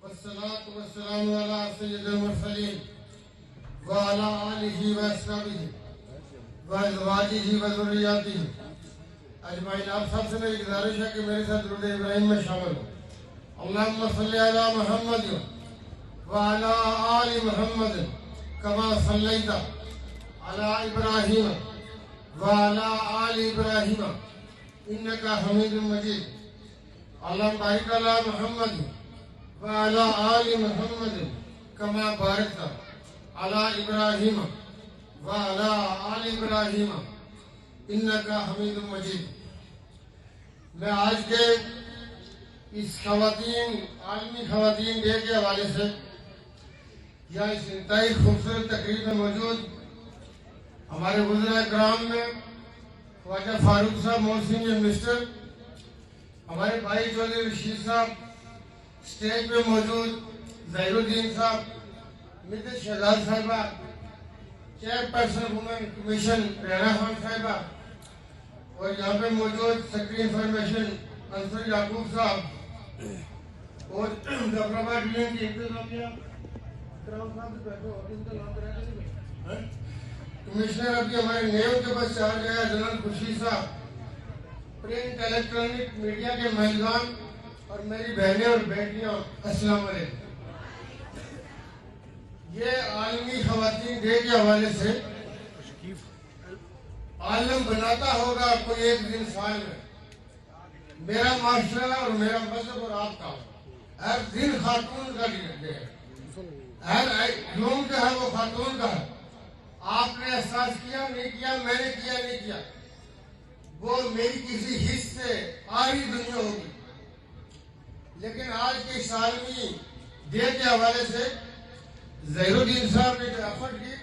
والصلاة والسلام على سيد المرسلين وعلى آله وأصحابه وأزواجه وذرياته اجمعین. آپ سب سے میری گزارش ہے کہ میرے ساتھ درود ابراہیم میں شامل ہو. اللہم صلی علی محمد وعلی آل محمد کما صلیت علی ابراہیم وعلی آل ابراہیم انک حمید مجید. اللہم بارک علی محمد وعلی آل محمد کما بارکت علی ابراہیم وعلی آل ابراہیم انکا حمید مجید. میں آج کے اس عالمی خواتین ڈے کے حوالے سے یا اس انتہائی خوبصورت تقریب میں موجود ہمارے وزراء کرام میں خواجہ فاروق صاحب محسن منسٹر، ہمارے بھائی چودھری رشید صاحب، اسٹیج پہ موجود ظہیر الدین صاحب، مدت Shahzad sahiba, chairperson women commission Rehana Khan sahiba, اور یہاں پہ موجود سیکرٹری انفارمیشن انصر یعقوب صاحب، اور ظفرآباد ڈویژن کی انتظامیہ کمشنر ابھی ہمارے نیو کے پاس چار گیا جنرل خورشید صاحب، پرنٹ الیکٹرانک میڈیا کے مہمان اور میری بہنیں اور بیٹیاں، السلام علیکم. یہ عالمی خواتین ڈے کے حوالے سے عالم بناتا ہوگا کوئی ایک دن سال میں. میرا معاشرہ اور میرا مذہب اور آپ کا ہر دن خاتون کا ڈے ہے، ہر یوم جو ہے وہ خاتون کا ہے. آپ نے احساس کیا نہیں کیا، میں نے کیا نہیں کیا، وہ میری کسی حص سے آری دنیا ہوگی. لیکن آج کے اس عالمی ڈے کے حوالے سے ظہیر الدین صاحب نے جو ایفرٹ کی،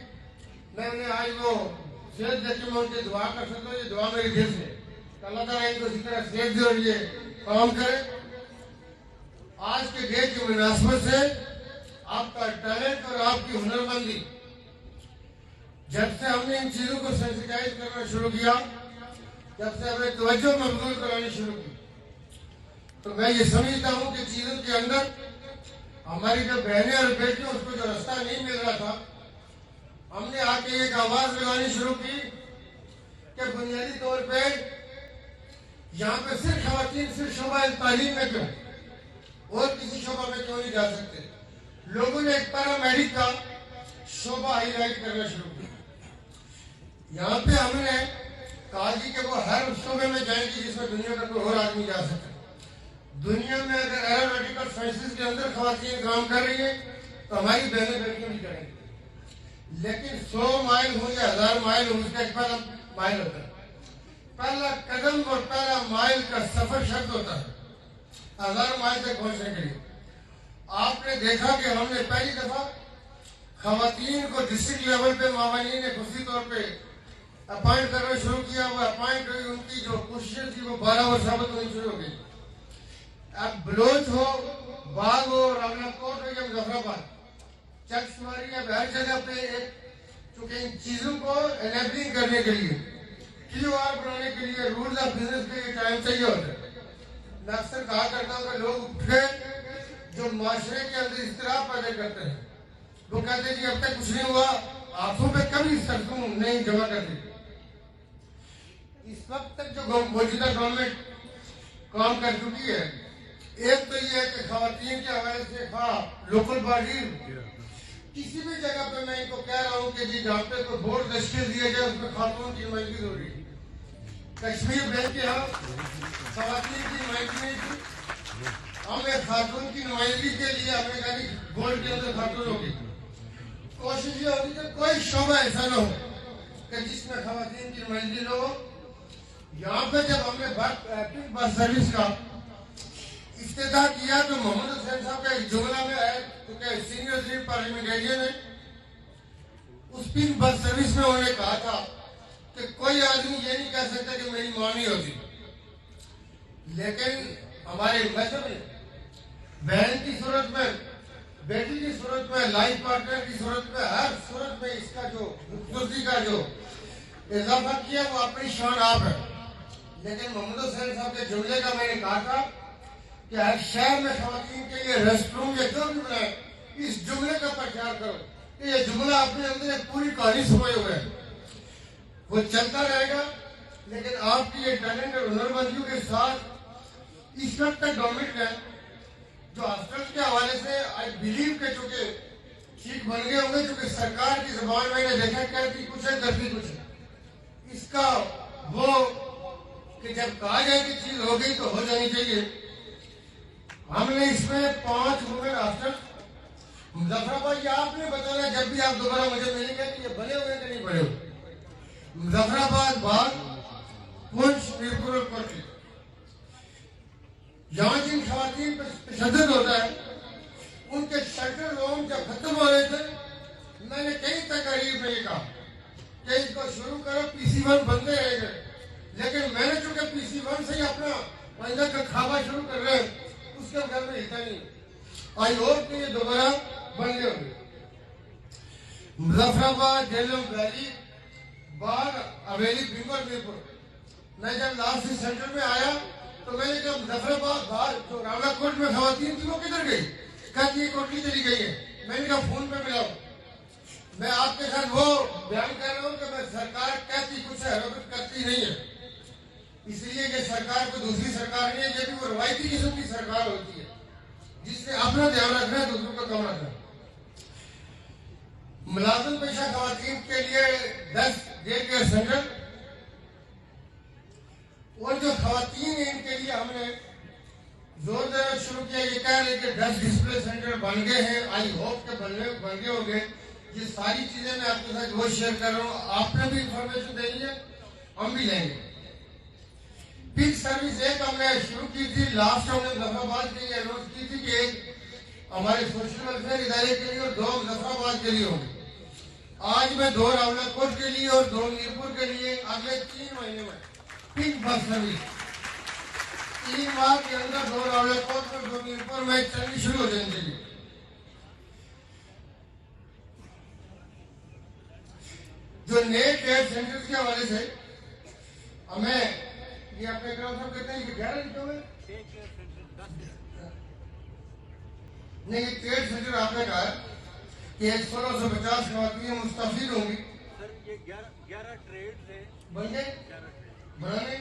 میں نے آج وہ صحت دیکھ میں ان کی دعا کر سکتا ہوں. یہ دعا میری دل سے کہ اللہ تعالیٰ ان کو اسی طرح صحت دے اور یہ کام کرے. آج کے ڈے کی مناسبت سے آپ کا ٹیلنٹ اور آپ کی ہنرمندی، جب سے ہم نے ان چیزوں کو سینسیٹائز کرنا شروع کیا، جب سے ہمیں توجہ مبذول کرانی شروع کی، تو میں یہ سمجھتا ہوں کہ چیزوں کے اندر ہماری جو بہنیں اور بیٹیوں اس کو جو رستہ نہیں مل رہا تھا، ہم نے آ کے ایک آواز لگانی شروع کی کہ بنیادی طور پہ یہاں پہ صرف خواتین صرف شعبہ تعلیم میں کیوں اور کسی شعبہ میں کیوں نہیں جا سکتے. لوگوں نے ایک پیرامیڈک کا شعبہ ہائی لائٹ کرنا شروع کیا. یہاں پہ ہم نے کہا جی کہ وہ ہر شعبے میں جائیں گی جس میں دنیا کا کوئی اور آدمی جا سکے. دنیا میں اگر ایروناٹیکل سائنسز کے اندر خواتین کام کر رہی ہیں تو ہماری بہنیں بیٹیاں بھی کریں گی. لیکن 100 مائل ہوں یا 1000 مائل ہوں، اس کا ایک پہلا مائل ہوتا ہے. پہلا قدم اور پہلا مائل کا سفر شرط ہوتا ہے 1000 مائل تک پہنچنے کے لیے. آپ نے دیکھا کہ ہم نے پہلی دفعہ خواتین کو ڈسٹرکٹ لیول پہ معاونین نے خصوصی طور پہ اپائنٹ کرنا شروع کیا. وہ اپائنٹ ہوئی، ان کی جو کوششیں تھی وہ 12 اور ثابت ہونی شروع ہو گئی. اب بلوچ ہو، باغ ہو، راولہ کوٹ ہو یا مظفرآباد، چک شماری یا ہر جگہ پہ چونکہ ان چیزوں کو انیبلنگ کرنے کے لیے، کیو آر بنانے کے لیے، رولز آف بزنس کے لیے ٹائم چاہیے ہوتا ہے. میں اکثر کہا کرتا ہوں کہ لوگ اٹھے جو معاشرے کے اندر اضطراب پیدا کرتے ہیں، وہ کہتے ہیں جی اب تک کچھ نہیں ہوا، آنکھوں پہ کبھی سرسوں نہیں جمع کرتے. اس وقت تک جو موجودہ گورنمنٹ کام کر چکی ہے، ایک تو یہ ہے کہ خواتین کے حوالے سے لوکل باڈی کسی بھی جگہ پہ میں ان کو کہہ رہا ہوں کہ جی جہاں پہ کوئی بورڈ تشکیل دیا جائے اس میں خاتون کی نمائندگی ضروری ہے. کشمیر بینک کے ہاں خواتین کی نمائندگی نہیں تھی، ہم ایک خاتون کی نمائندگی کے لیے ہم نے کہا کہ بورڈ کے اندر خاتون ہوگی. کوشش یہ ہوگی کہ کوئی شعبہ ایسا نہ ہو کہ جس میں خواتین کی نمائندگی نہ ہو. یہاں پہ جب ہم نے بس سروس کا افتتاح کیا تو محمد حسین صاحب کا ایک جملہ میں ہے، کیونکہ سینئر وزیر پارلیمنٹیرین ہے، اس پنک بس سروس میں انہوں نے کہا تھا کہ کوئی آدمی یہ نہیں کہہ سکتا کہ میری ماں نہیں ہوتی. لیکن ہمارے مذہب نے بہن کی صورت میں، بیٹی کی صورت میں، لائف پارٹنر کی صورت میں، ہر صورت میں اس کا جو خوبصورتی کا جو اضافہ کیا وہ اپنی شان آپ ہے. لیکن محمد حسین صاحب کے جملے کا میں نے کہا تھا کہ ہر شہر میں خواتین کے لیے ریسٹ روم یا جو بھی بنائے، اس جملے کا پرچار کرو کہ یہ جملہ اپنے اندر ایک پوری کہانی سمجھے ہوئے ہے، وہ چلتا رہے گا، لیکن آپ کی یہ ٹیلنٹ اور ہنر مندیوں کے ساتھ اس وقت تک ڈومٹ ہے جو ہاسٹل کے حوالے سے آئی بلیو کہ چونکہ ٹھیک بن گئے ہوں گے، کیونکہ سرکار کی زبان میں نے دیکھا کہتی کچھ ہے کرتی کچھ ہے، اس کا وہ کہ جب کہا جائے کہ چیز ہو گئی تو ہو جانی چاہیے۔ ہم نے اس میں 5 وومن ہاسٹل مظفر آباد، یہ آپ نے بتانا جب بھی آپ دوبارہ مجھے ملیں گے کہ یہ بنے ہوئے ہیں کہ نہیں بنے ہوئے۔ مظفر آباد، باغ، پونچھ، میرپور اور کوٹلی، یہاں جن خواتین پر تشدد ہوتا ہے ان کے شیلٹر روم جب ختم ہو رہے تھے، میں نے کئی تقاریر میں یہ کہا کہ اس کو شروع کرو، PC-1 بنتے رہے گئے، لیکن میں نے چونکہ PC-1 سے ہی اپنا پنجہ کا کھابا شروع کر رہے ہیں، اس کے بغیر میں ہلتا نہیں۔ آئی ہوپ کہ یہ دوبارہ بن گئے ہوں گے۔ مظفر آباد، جہلم ویلی، باغ، حویلی، بنگور، میرپور، میں جب لاسٹ سینٹر میں آیا تو میں نے کہا مظفر آباد باہر جو راولا کوٹ میں خواتین تھی وہ کدھر گئی؟ کہا کہ یہ کوٹلی چلی گئی ہے۔ میں نے کہا فون پہ ملاؤ، میں آپ کے ساتھ وہ بیان کر رہا ہوں کہ میں سرکار کہتی کچھ ہے حرکت کرتی نہیں ہے، اس لیے یہ سرکار کو دوسری سرکار نہیں ہے، یہ بھی وہ روایتی قسم کی سرکار ہوتی ہے جس سے اپنا دھیان رکھنا ہے، دوسروں کا کم رکھنا ہے۔ ملازم پیشہ خواتین کے لیے 10 ڈے کیئر سینٹر، اور جو خواتین ہیں ان کے لیے ہم نے زور دینا شروع کیا، یہ کہہ رہے کہ 10 ڈسپلے سینٹر بن گئے ہیں، آئی ہوپ کہ بن گئے ہوں گے۔ یہ ساری چیزیں میں آپ کے ساتھ وہ شیئر کر رہا ہوں، آپ نے بھی انفارمیشن دینی ہے، ہم بھی لیں گے۔ پک سروس ایک ہم نے شروع کی تھی، لاسٹ ہم نے مظفر آباد کے لیے اناؤنس کی تھی کہ ایک ہمارے سوشل ویلفیئر ادارے کے لیے اور 2 مظفر آباد کے لیے ہوں گے۔ آج میں 2 راولا کوٹ کے لیے اور 2 میرپور کے لیے اگلے 3 مہینے میں پک بس سروس 3 ماہ کے اندر 2 راولا کوٹ اور 2 میرپور میں چلنی شروع ہو جانی چاہیے۔ جو نئے کیئر سینٹرز کے حوالے سے ہمیں یہ اپنے اکرام صاحب کہتے ہیں کہ 11 لکھے ہوئے نہیں، یہ کیئر سینٹر آپ نے کہا کہ 1650 خواتین مستفید ہوں گی۔ سر یہ 11 ٹریڈ ہیں، بن گئے بنانے،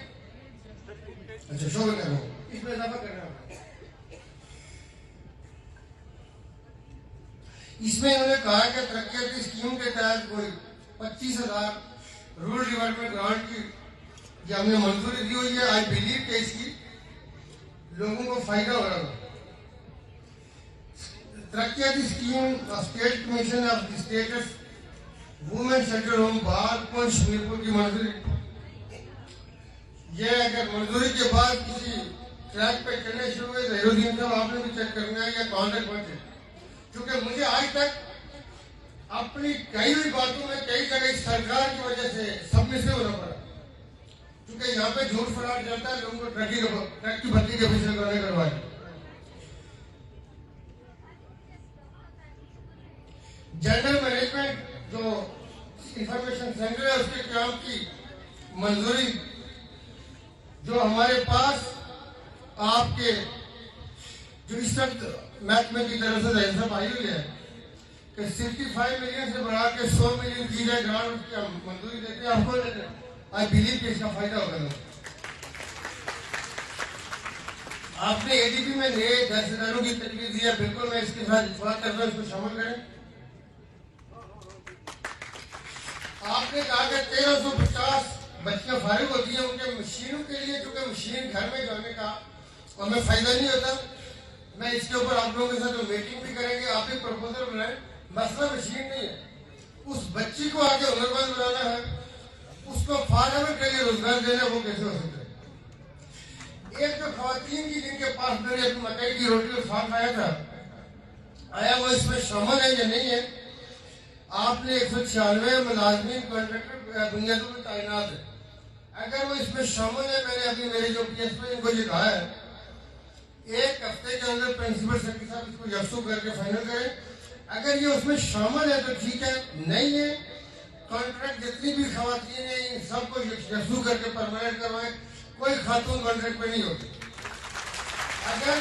اچھا شعبے کر رہا ہوں، اس میں اضافہ کر رہا ہوں۔ اس میں انہوں نے کہا کہ ترقیاتی اسکیم کے تحت کوئی 25,000 رورل ڈیولپمنٹ گرانٹ کی یہ ہم نے منظوری دی ہوئی ہے۔ آئی بلیو کہ اس کی لوگوں کو فائدہ ہو رہا ہے۔ ترقیاتی scheme state commission of the states women centre home Bagh, Poonch, Mirpur کی منظوری، یہ اگر منظوری کے بعد کسی ٹریک پہ چلنے شروع ہوئے ظہیر الدین صاحب آپ نے بھی چیک کرنا ہے یا کہاں تک پہنچے، کیونکہ مجھے آج تک اپنی کئی ہوئی باتوں میں کئی جگہ اس سرکار کی وجہ سے سب میں سے ہونا پڑا، کیونکہ یہاں پہ جھوٹ فراڈ چلتا ہے، لوگوں کو ٹرک کی بھرتی کے پیچھے کرنے کروائے۔ جنرل مینجمنٹ جو انفارمیشن سینٹر ہے اس کے قیام کی منظوری جو ہمارے پاس آپ کے جو اس وقت محکمے کی طرف سے ظاہر صاحب آئی ہوئی ہے کہ 65 ملین سے بڑھا کے 100 ملین کی جائے گرانٹ کی ہم منظوری دیتے ہیں، آپ کو دیتے ہیں۔ آئی بلیو کہ اس کا فائدہ ہوگا۔ آپ نے ADP میں نئے درسداروں کی تجویز دی ہے، بالکل میں اس کے ساتھ اتفاق کر رہا ہوں، اس کو شامل کریں۔ آپ نے کہا کہ 1350 بچیاں فارغ ہوتی ہیں ان کے مشینوں کے لیے، کیونکہ مشین گھر میں جانے کا ہمیں فائدہ نہیں ہوتا۔ میں اس کے اوپر آپ لوگوں کے ساتھ میٹنگ بھی کریں گے، آپ بھی پروپوزل بنائیں۔ مسئلہ مشین نہیں ہے، اس بچی کو آگے ہنرمند بنانا ہے، اس کو فارغ کے لیے روزگار دینا، وہ کیسے ہو سکتا ہے؟ ایک جو خواتین کی جن کے پاس میں نے اپنی مکئی کی روٹی اور ساگ کھایا تھا، آیا وہ اس میں شامل ہے یا نہیں ہے؟ آپ نے 196 ملازمین کانٹریکٹر بنیادوں میں تعینات ہے، اگر وہ اس میں شامل ہے، میں نے ابھی میرے جو PSP ان کو یہ کہا ہے 1 ہفتے کے اندر پرنسپل سیکرٹری صاحب اس کو یکسو کر کے فائنل کریں۔ اگر یہ اس میں شامل ہے تو ٹھیک ہے، نہیں ہے کانٹریکٹ جتنی بھی خواتین ہیں ان سب کو یکسو کر کے پرماننٹ کروائیں، کوئی خاتون کانٹریکٹ پہ نہیں ہوتی۔ اگر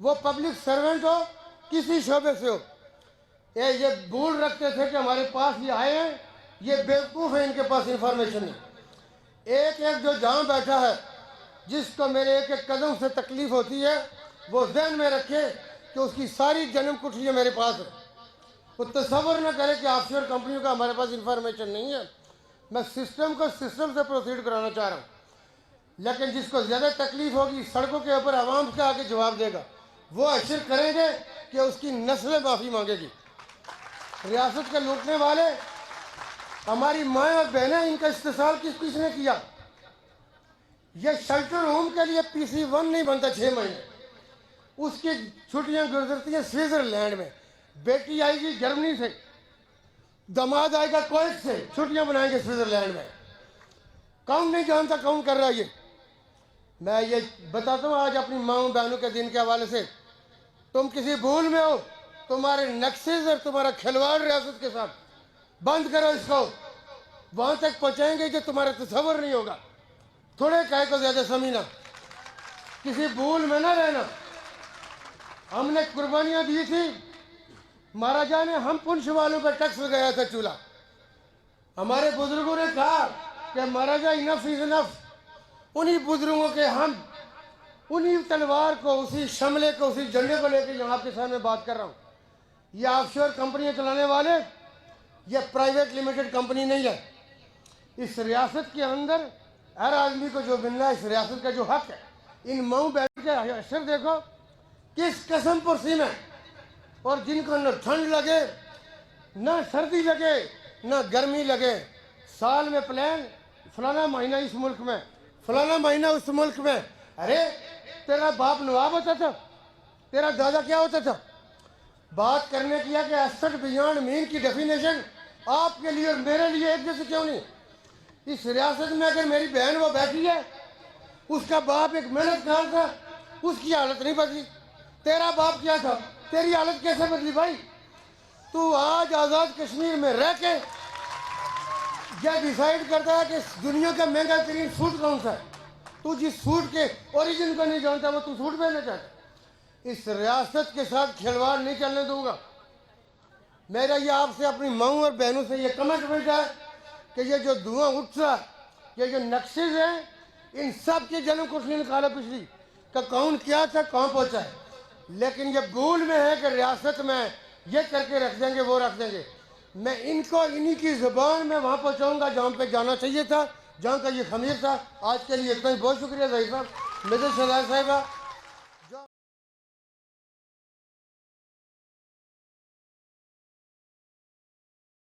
وہ پبلک سرونٹ ہو، کسی شعبے سے ہو۔ یہ بھول رکھتے تھے کہ ہمارے پاس یہ آئے ہیں، یہ بیوقوف ہے، ان کے پاس انفارمیشن نہیں۔ ایک ایک جو جہاں بیٹھا ہے، جس کو میرے ایک ایک قدم سے تکلیف ہوتی ہے، وہ ذہن میں رکھے کہ اس کی ساری جنم کٹھیاں میرے پاس ہیں۔ وہ تصور نہ کرے کہ آف شور کمپنیوں کا ہمارے پاس انفارمیشن نہیں ہے۔ میں سسٹم کو سسٹم سے پروسیڈ کرانا چاہ رہا ہوں، لیکن جس کو زیادہ تکلیف ہوگی سڑکوں کے اوپر عوام کے آگے جواب دے گا، وہ اشر کریں گے کہ اس کی نسلیں معافی مانگے گی۔ ریاست کے لوٹنے والے ہماری مائیں اور بہنیں، ان کا استحصال کس نے کیا؟ یہ شیلٹر ہوم کے لیے PC-1 نہیں بنتا 6 مہینے، اس کی چھٹیاں گزرتی ہیں سوئٹزرلینڈ میں۔ بیٹی آئے گی جرمنی سے، داماد آئے گا کویت سے، چھٹیاں بنائیں گے سوئٹزرلینڈ میں۔ کون نہیں جانتا کون کر رہا ہے یہ؟ میں یہ بتاتا ہوں آج اپنی ماں بہنوں کے دن کے حوالے سے، تم کسی بھول میں ہو، تمہارے نقشز اور تمہارا کھلواڑ ریاست کے ساتھ بند کرو اس کو، وہاں تک پہنچائیں گے کہ تمہارا تصور نہیں ہوگا۔ تھوڑے کہے کو زیادہ سمجھنا، کسی بھول میں نہ رہنا۔ ہم نے قربانیاں دی تھی، مہاراجا نے ہم پنچ والوں پر ٹیکس لگایا تھا چولہا۔ ہمارے بزرگوں نے کہا کہ مہاراجا انف از انف۔ انہی بزرگوں کے ہم انہی تلوار کو، اسی شملے کو، اسی جھنڈے کو لے کے یہاں آپ کے سامنے بات کر رہا ہوں۔ یہ آف شور کمپنیاں چلانے والے، یہ پرائیویٹ لمیٹڈ کمپنی نہیں ہے۔ اس ریاست کے اندر ہر آدمی کو جو ملنا ہے، اس ریاست کا جو حق ہے، ان مئو بہن کے اشر دیکھو کس قسم پرسیم ہے، اور جن کو نہ ٹھنڈ لگے، نہ سردی لگے، نہ گرمی لگے۔ سال میں پلان، فلانا مہینہ اس ملک میں، فلانا مہینہ اس ملک میں۔ ارے تیرا باپ نواب ہوتا تھا؟ تیرا دادا کیا ہوتا تھا؟ بات کرنے کی ہے کہ ایسٹ بیانڈ مین کی ڈیفینیشن آپ کے لیے اور میرے لیے ایک جیسے کیوں نہیں؟ اس ریاست میں اگر میری بہن وہ بیٹھی ہے، اس کا باپ ایک محنت کار تھا، اس کی حالت نہیں بدلی۔ تیرا باپ کیا تھا؟ تیری حالت کیسے بدلی بھائی؟ تو آج آزاد کشمیر میں رہ کے یہ ڈیسائیڈ کرتا ہے کہ دنیا کا مہنگا ترین سوٹ کون سا ہے۔ تو جس سوٹ کے اوریجن کو نہیں جانتا، وہ تو سوٹ پہننا چاہتا ہے۔ اس ریاست کے ساتھ کھلواڑ نہیں چلنے دوں گا۔ میرا یہ آپ سے، اپنی ماؤں اور بہنوں سے یہ کمٹمنٹ ہے کہ یہ جو دھواں اٹھ رہا، یہ جو نقشز ہیں، ان سب کی جنم کٹھی نکالا پچھلی کہ کون کیا تھا، کہاں پہنچا ہے۔ لیکن یہ بھول میں ہے کہ ریاست میں یہ کر کے رکھ دیں گے، وہ رکھ دیں گے۔ میں ان کو انہی کی زبان میں وہاں پہنچاؤں گا جہاں پہ جانا چاہیے تھا، جہاں کا یہ خمیر تھا۔ آج کے لیے اتنا ہی، بہت شکریہ ظہیر صاحب، میجر شہزاد صاحبہ۔